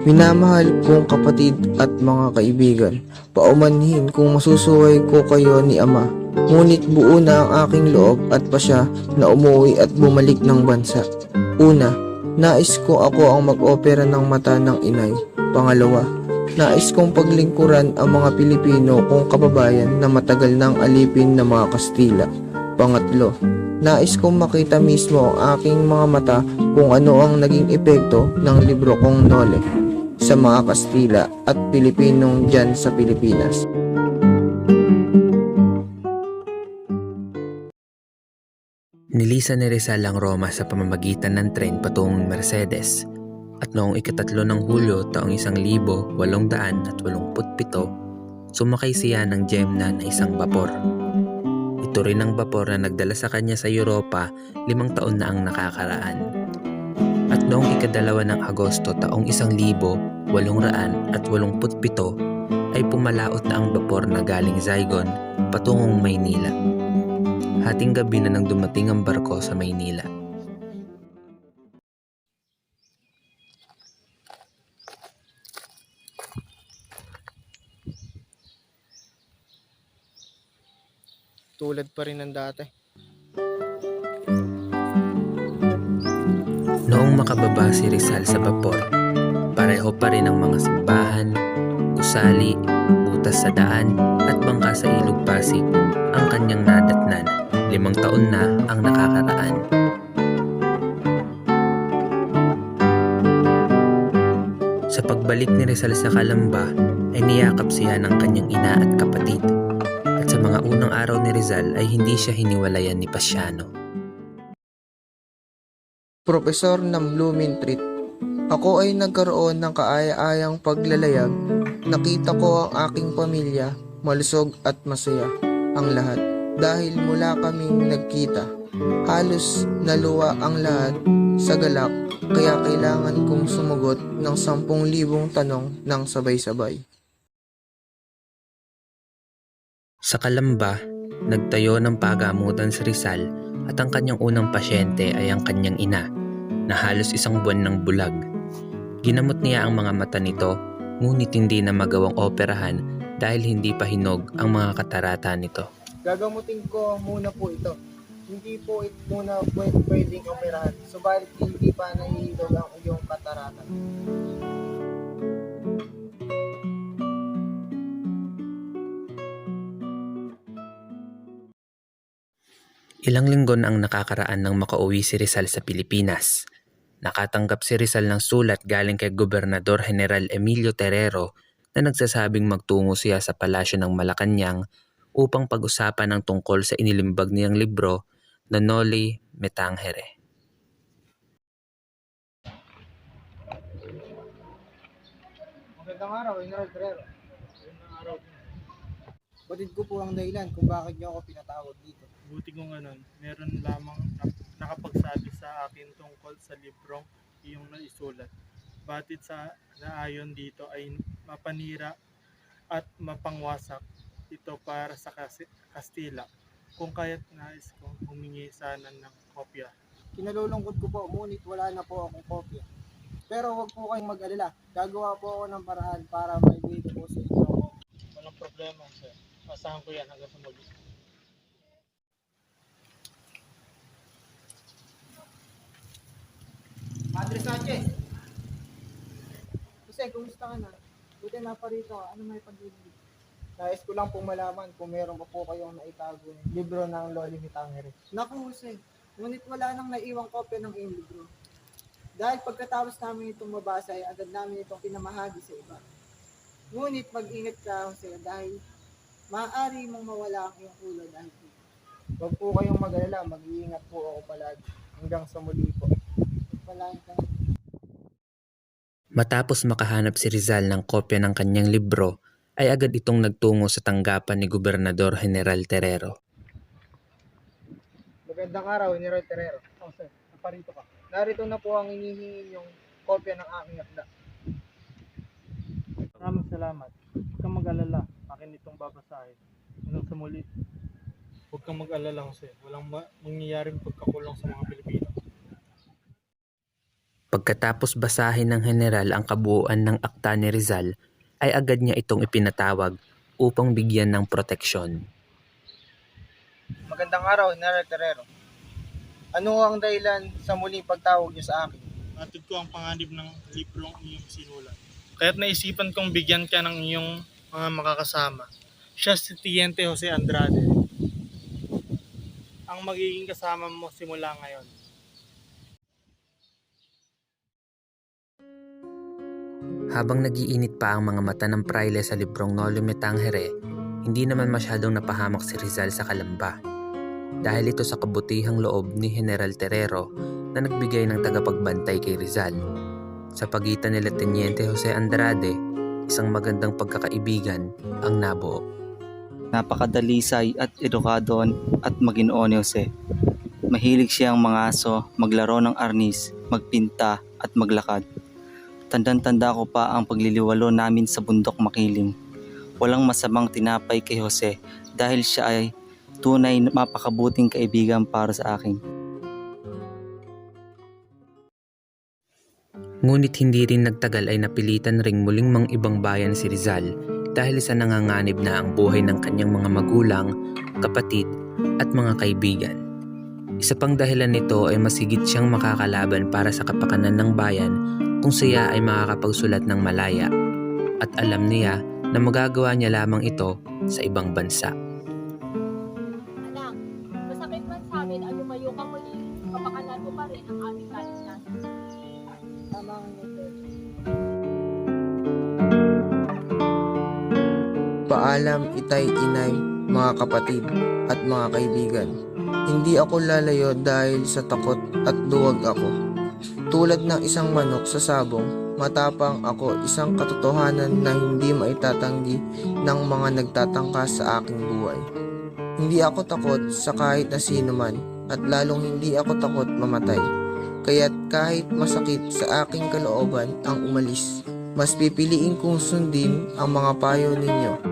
Minamahal kong kapatid at mga kaibigan, paumanhin kung masusuway ko kayo ni Ama. Ngunit buo na ang aking loob at pasya na umuwi at bumalik ng bansa. Una, nais ko ako ang mag-opera ng mata ng inay. Pangalawa, nais kong paglingkuran ang mga Pilipino kong kababayan na matagal nang alipin ng mga Kastila. Pangatlo, nais kong makita mismo ang aking mga mata kung ano ang naging epekto ng libro kong Nole sa mga Kastila at Pilipinong dyan sa Pilipinas. Nilisan ni Rizal ang Roma sa pamamagitan ng tren patungong Mercedes at noong ika-3 ng Hulyo taong 1887, sumakay siya ng Gemna na isang bapor. Ito rin ang bapor na nagdala sa kanya sa Europa 5 taon na ang nakakaraan. At noong ika-2 ng Agosto taong 1887 ay pumalaot na ang bapor na galing Saigon patungong Maynila. Hating gabi na nang dumating ang barko sa Maynila. Tulad pa rin ng dati. Noong makababa si Rizal sa bapor, pareho pa rin ang mga simbahan, gusali, butas sa daan at bangka sa Ilog Pasig ang kanyang nadatnan. 5 taon na ang nakakaraan. Sa pagbalik ni Rizal sa Calamba ay niyakap siya ng kanyang ina at kapatid. At sa mga unang araw ni Rizal ay hindi siya hiniwalayan ni Pasiano. Profesor ng Blumentritt, ako ay nagkaroon ng kaaya-ayang paglalayag. Nakita ko ang aking pamilya, malusog at masaya ang lahat. Dahil mula kaming nagkita, halos naluwa ang lahat sa galak, kaya kailangan kong sumugot ng 10,000 tanong ng sabay-sabay. Sa Calamba, nagtayo ng pagamutan si Rizal at ang kanyang unang pasyente ay ang kanyang ina na halos 1 buwan ng bulag. Ginamot niya ang mga mata nito, ngunit hindi na magawang operahan dahil hindi pa hinog ang mga katarata nito. Gagamutin ko muna po ito. Hindi po ito muna pwedeng operahan, subalit hindi pa nahihilog ang iyong katarata. Ilang linggo na ang nakakaraan nang makauwi si Rizal sa Pilipinas. Nakatanggap si Rizal ng sulat galing kay Gobernador General Emilio Terrero na nagsasabing magtungo siya sa palasyo ng Malacanang upang pag-usapan ang tungkol sa inilimbag niyang libro na Noli Me Tangere. Magandang araw, General Ferrero. Magandang araw. Batid ko po ang dahilan kung bakit niyo ako pinatawag dito. Buti kung ganun, meron lamang nakapagsabi sa akin tungkol sa librong iyong naisulat. Batid sa naayon dito ay mapanira at mapangwasak ito para sa Kastila. Kung kaya't nais kong humingi sana ng kopya. Kinalulungkot ko po, ngunit wala na po akong kopya. Pero huwag po kayong mag-alala. Gagawa po ako ng paraan para maibigay po sa inyo. Walang problema, sir. Asahan ko yan hanggang sa muli. Padre Sanchez! Jose, kumusta ka na? Buti na pa rito. Ano may pag-ibig? Nais ko lang pong malaman kung meron pa po kayong naitago ng libro ng Noli Me Tangere. Naku, Jose. Ngunit wala nang naiwang kopya ng iyong libro. Dahil pagkatapos namin itong mabasa ay agad namin itong pinamahagi sa iba. Ngunit mag-ingat ka, Jose, dahil maaari mong mawala ang iyong ulo dahil dito. Huwag po kayong mag-alala. Mag-iingat po ako palagi. Hanggang sa muli po. Palagi ka. Matapos makahanap si Rizal ng kopya ng kanyang libro, ay agad itong nagtungo sa tanggapan ni Gobernador General Terrero. Magandang araw, General Terrero. Oh, sir, naparito ka. Narito na po ang hinihingi yung kopya ng aking akda. Maraming salamat. Huwag kang mag-alala. Akin itong babasahin. Hanggang sa muli. Huwag kang mag-alala, Jose. Walang mangyayaring pagkakulong sa mga Pilipino. Pagkatapos basahin ng general ang kabuuan ng akta ni Rizal, ay agad niya itong ipinatawag upang bigyan ng proteksyon. Magandang araw, General Terrero. Ano ang dahilan sa muling pagtawag niyo sa akin? Hatid ko ang panganib ng librong iyong sinulat. Kaya't naisipan kong bigyan ka ng iyong mga makakasama. Siya si Teniente Jose Andrade. Ang magiging kasama mo simula ngayon. Habang nagiinit pa ang mga mata ng praile sa librong Nolo Me Tangere, hindi naman masyadong napahamak si Rizal sa kalamba. Dahil ito sa kabutihang loob ni General Terrero na nagbigay ng tagapagbantay kay Rizal. Sa pagitan nila Teniente Jose Andrade, isang magandang pagkakaibigan ang nabuo. Napakadalisay at edukado at maginoo ni Jose. Mahilig siyang mangaso, maglaro ng arnis, magpinta at maglakad. Tandang-tanda ko pa ang pagliliwalo namin sa bundok Makiling. Walang masamang tinapay kay Jose dahil siya ay tunay na mapakabuting kaibigan para sa akin. Ngunit hindi rin nagtagal ay napilitan ring muling mang-ibang bayan si Rizal dahil sa nanganganib na ang buhay ng kanyang mga magulang, kapatid at mga kaibigan. Isa pang dahilan nito ay masigit siyang makakalaban para sa kapakanan ng bayan kung siya ay makakapagsulat ng Malaya, at alam niya na magagawa niya lamang ito sa ibang bansa. Anak, masakit man sa amin ang lumayo ka muli, kapakanan mo pa rin ang aming kaligtasan. Tama nga nito. Paalam, itay, inay, mga kapatid at mga kaibigan. Hindi ako lalayo dahil sa takot at duwag ako. Tulad ng isang manok sa sabong, matapang ako, isang katotohanan na hindi maitatanggi ng mga nagtatangka sa aking buhay. Hindi ako takot sa kahit na sino man, at lalong hindi ako takot mamatay. Kaya't kahit masakit sa aking kalooban ang umalis, mas pipiliin kong sundin ang mga payo ninyo